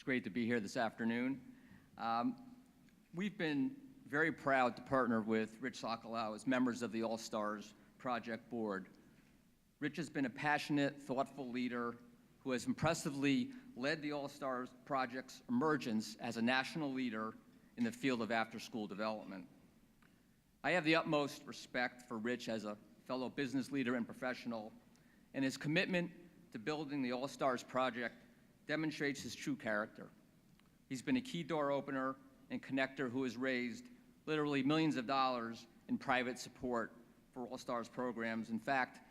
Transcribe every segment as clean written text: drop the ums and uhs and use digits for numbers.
It's great to be here this afternoon. We've been very proud to partner with Rich Sokolow as members of the All-Stars Project Board. Rich has been a passionate, thoughtful leader who has impressively led the All-Stars Project's emergence as a national leader in the field of after-school development. I have the utmost respect for Rich as a fellow business leader and professional, and his commitment to building the All-Stars Project demonstrates his true character. He's been a key door opener and connector who has raised literally millions of dollars in private support for All-Stars programs. In fact,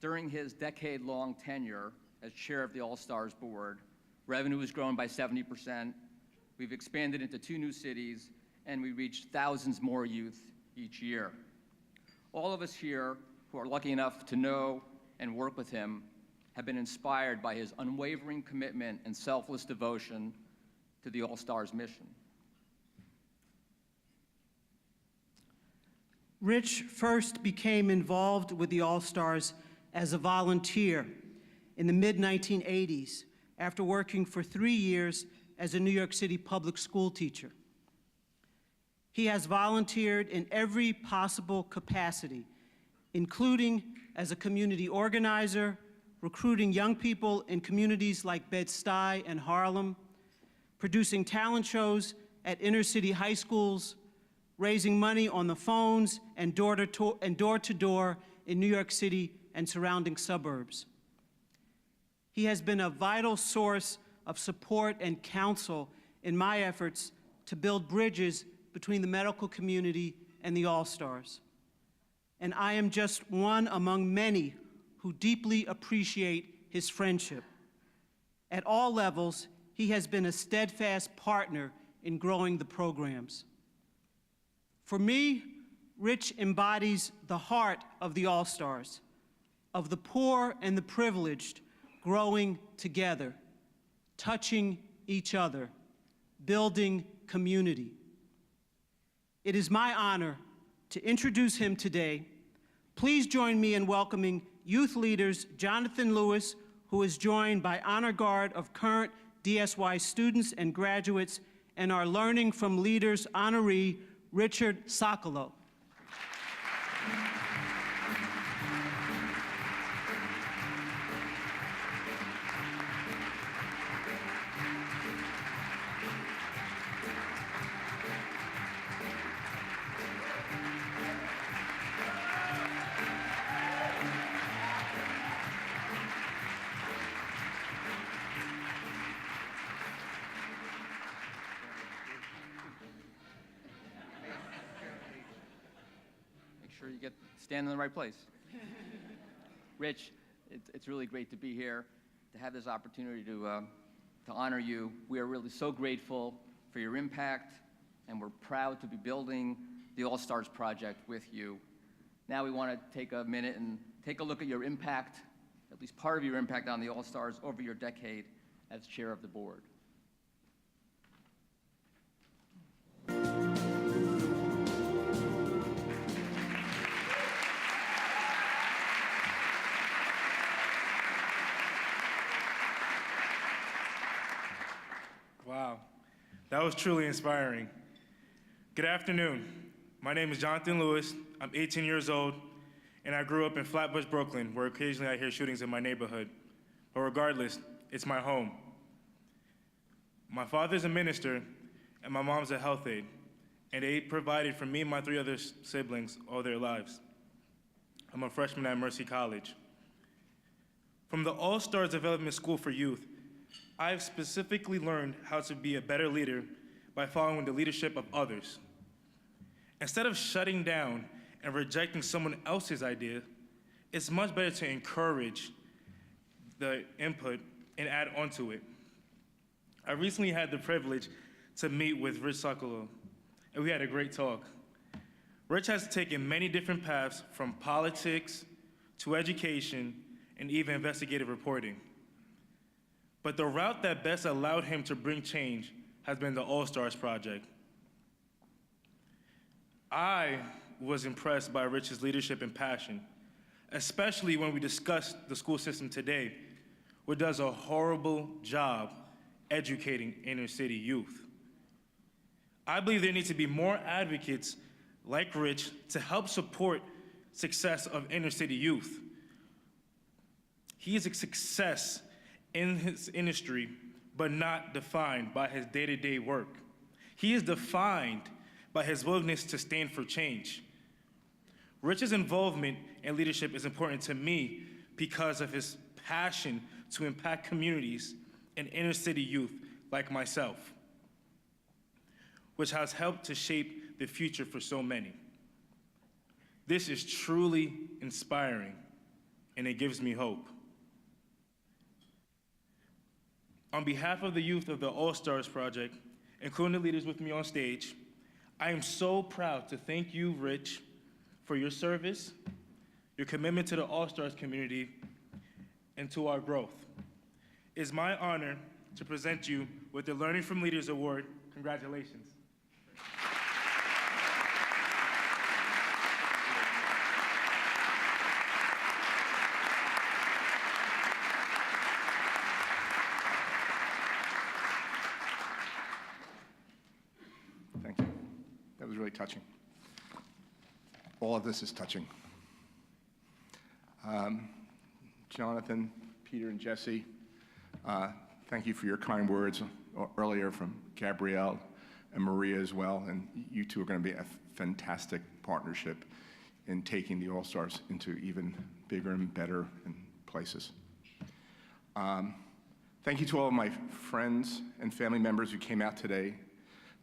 during his decade-long tenure as chair of the All-Stars Board, revenue has grown by 70%, we've expanded into 2 new cities, and we reached thousands more youth each year. All of us here who are lucky enough to know and work with him have been inspired by his unwavering commitment and selfless devotion to the All-Stars mission. Rich first became involved with the All-Stars as a volunteer in the mid-1980s after working for 3 years as a New York City public school teacher. He has volunteered in every possible capacity, including as a community organizer, recruiting young people in communities like Bed-Stuy and Harlem, producing talent shows at inner-city high schools, raising money on the phones and door-to-door in New York City and surrounding suburbs. He has been a vital source of support and counsel in my efforts to build bridges between the medical community and the All-Stars. And I am just one among many who deeply appreciate his friendship. At all levels, he has been a steadfast partner in growing the programs. For me, Rich embodies the heart of the All-Stars, of the poor and the privileged growing together, touching each other, building community. It is my honor to introduce him today. Please join me in welcoming youth leaders Jonathan Lewis, who is joined by honor guard of current DSY students and graduates, and our Learning from Leaders honoree, Richard Sokolow. Sure you stand in the right place. Rich, it's really great to be here, to have this opportunity to honor you. We are really so grateful for your impact, and we're proud to be building the All-Stars Project with you. Now we want to take a minute and take a look at your impact, at least part of your impact on the All-Stars over your decade as chair of the board. Wow, that was truly inspiring. Good afternoon. My name is Jonathan Lewis. I'm 18 years old, and I grew up in Flatbush, Brooklyn, where occasionally I hear shootings in my neighborhood. But regardless, it's my home. My father's a minister, and my mom's a health aide, and they provided for me and my 3 other siblings all their lives. I'm a freshman at Mercy College. From the All-Stars Development School for Youth, I've specifically learned how to be a better leader by following the leadership of others. Instead of shutting down and rejecting someone else's idea, it's much better to encourage the input and add onto it. I recently had the privilege to meet with Rich Sokolow, and we had a great talk. Rich has taken many different paths, from politics to education and even investigative reporting. But the route that best allowed him to bring change has been the All-Stars Project. I was impressed by Rich's leadership and passion, especially when we discussed the school system today, which does a horrible job educating inner city youth. I believe there needs to be more advocates like Rich to help support success of inner city youth. He is a success in his industry, but not defined by his day-to-day work. He is defined by his willingness to stand for change. Rich's involvement and leadership is important to me because of his passion to impact communities and inner city youth like myself, which has helped to shape the future for so many. This is truly inspiring, and it gives me hope. On behalf of the youth of the All-Stars Project, including the leaders with me on stage, I am so proud to thank you, Rich, for your service, your commitment to the All-Stars community, and to our growth. It is my honor to present you with the Learning from Leaders Award. Congratulations. Thank you. That was really touching. All of this is touching. Jonathan, Peter, and Jesse, thank you for your kind words earlier from Gabrielle and Maria as well. And you two are going to be a fantastic partnership in taking the All-Stars into even bigger and better places. Thank you to all of my friends and family members who came out today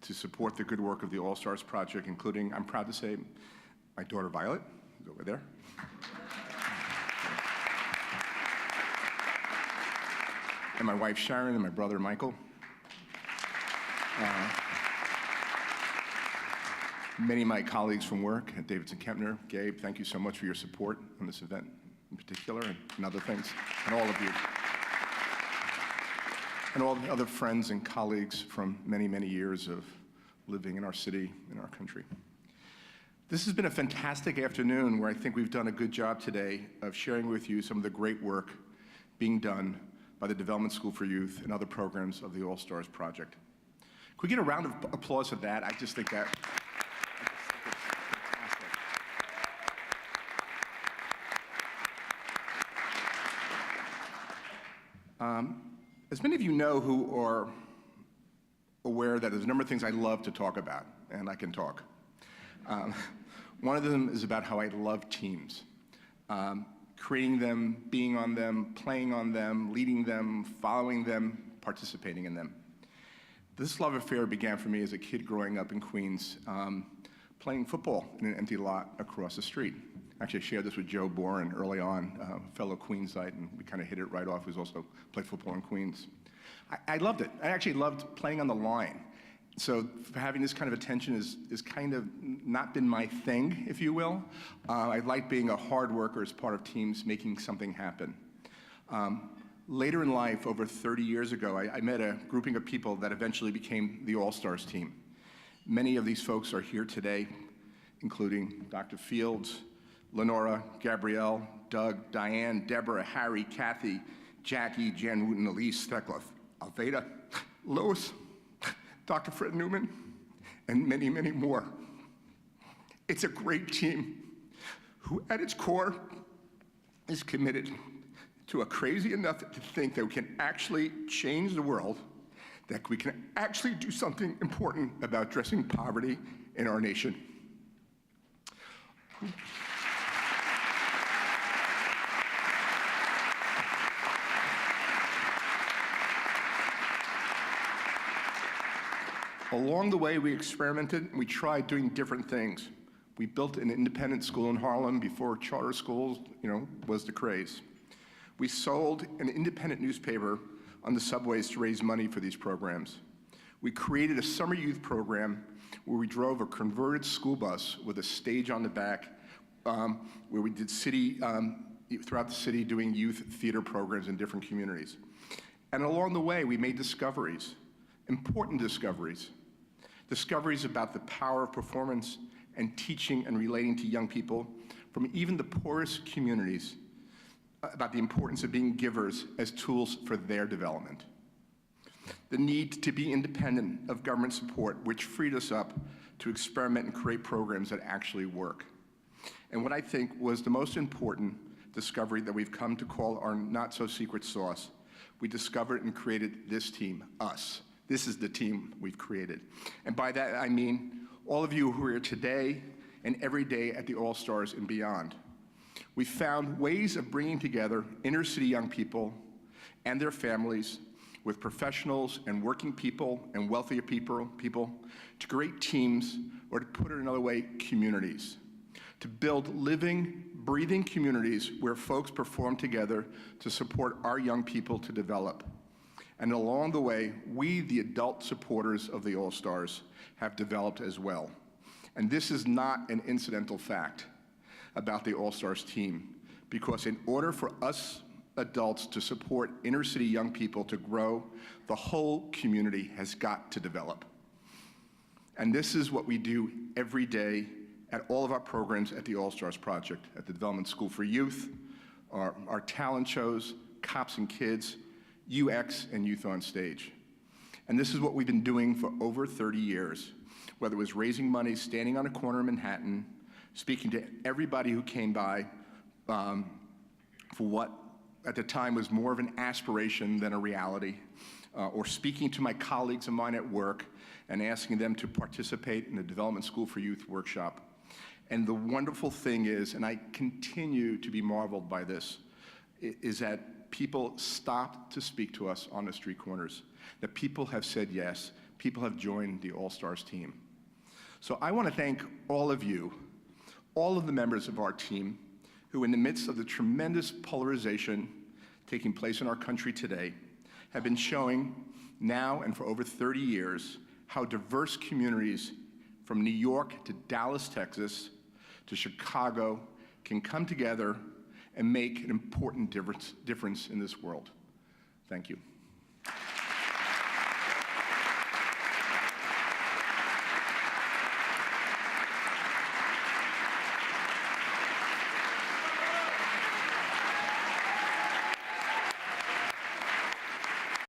to support the good work of the All-Stars Project, including, I'm proud to say, my daughter Violet is over there. And my wife Sharon and my brother Michael. Many of my colleagues from work, Davidson Kempner, Gabe, thank you so much for your support on this event in particular and other things, and all of you. And all the other friends and colleagues from many, many years of living in our city, in our country. This has been a fantastic afternoon where I think we've done a good job today of sharing with you some of the great work being done by the Development School for Youth and other programs of the All-Stars Project. Could we get a round of applause for that? I just think that. As many of you know who are aware that there's a number of things I love to talk about, and I can talk. One of them is about how I love teams. Creating them, being on them, playing on them, leading them, following them, participating in them. This love affair began for me as a kid growing up in Queens, playing football in an empty lot across the street. Actually, I shared this with Joe Boren early on, a fellow Queensite, and we kind of hit it right off, who's also played football in Queens. I loved it. I actually loved playing on the line. So having this kind of attention is kind of not been my thing, if you will. I like being a hard worker as part of teams, making something happen. Later in life, over 30 years ago, I met a grouping of people that eventually became the All-Stars team. Many of these folks are here today, including Dr. Fields, Lenora, Gabrielle, Doug, Diane, Deborah, Harry, Kathy, Jackie, Jan Wooten, Elise, Thecla, Alveda, Lois, Dr. Fred Newman, and many, many more. It's a great team who, at its core, is committed to a crazy enough to think that we can actually change the world, that we can actually do something important about addressing poverty in our nation. Along the way, we experimented and we tried doing different things. We built an independent school in Harlem before charter schools, was the craze. We sold an independent newspaper on the subways to raise money for these programs. We created a summer youth program where we drove a converted school bus with a stage on the back, where we did throughout the city doing youth theater programs in different communities. And along the way, we made discoveries, important discoveries. Discoveries about the power of performance and teaching and relating to young people from even the poorest communities, about the importance of being givers as tools for their development. the need to be independent of government support, which freed us up to experiment and create programs that actually work. And what I think was the most important discovery that we've come to call our not-so-secret sauce, we discovered and created this team, us. This is the team we've created. And by that, I mean all of you who are here today and every day at the All-Stars and beyond. We found ways of bringing together inner-city young people and their families with professionals and working people and wealthier people to create teams, or to put it another way, communities. To build living, breathing communities where folks perform together to support our young people to develop. And along the way, we, the adult supporters of the All-Stars, have developed as well. And this is not an incidental fact about the All-Stars team, because in order for us adults to support inner-city young people to grow, the whole community has got to develop. And this is what we do every day at all of our programs at the All-Stars Project, at the Development School for Youth, our talent shows, Cops and Kids, UX, and Youth on Stage. And this is what we've been doing for over 30 years, whether it was raising money, standing on a corner in Manhattan, speaking to everybody who came by for what at the time was more of an aspiration than a reality, or speaking to my colleagues of mine at work and asking them to participate in the Development School for Youth workshop. And the wonderful thing is, and I continue to be marveled by this, is that people stopped to speak to us on the street corners, that people have said yes, people have joined the All-Stars team. So I want to thank all of you, all of the members of our team, who in the midst of the tremendous polarization taking place in our country today, have been showing now and for over 30 years how diverse communities from New York to Dallas, Texas, to Chicago can come together and make an important difference in this world. Thank you.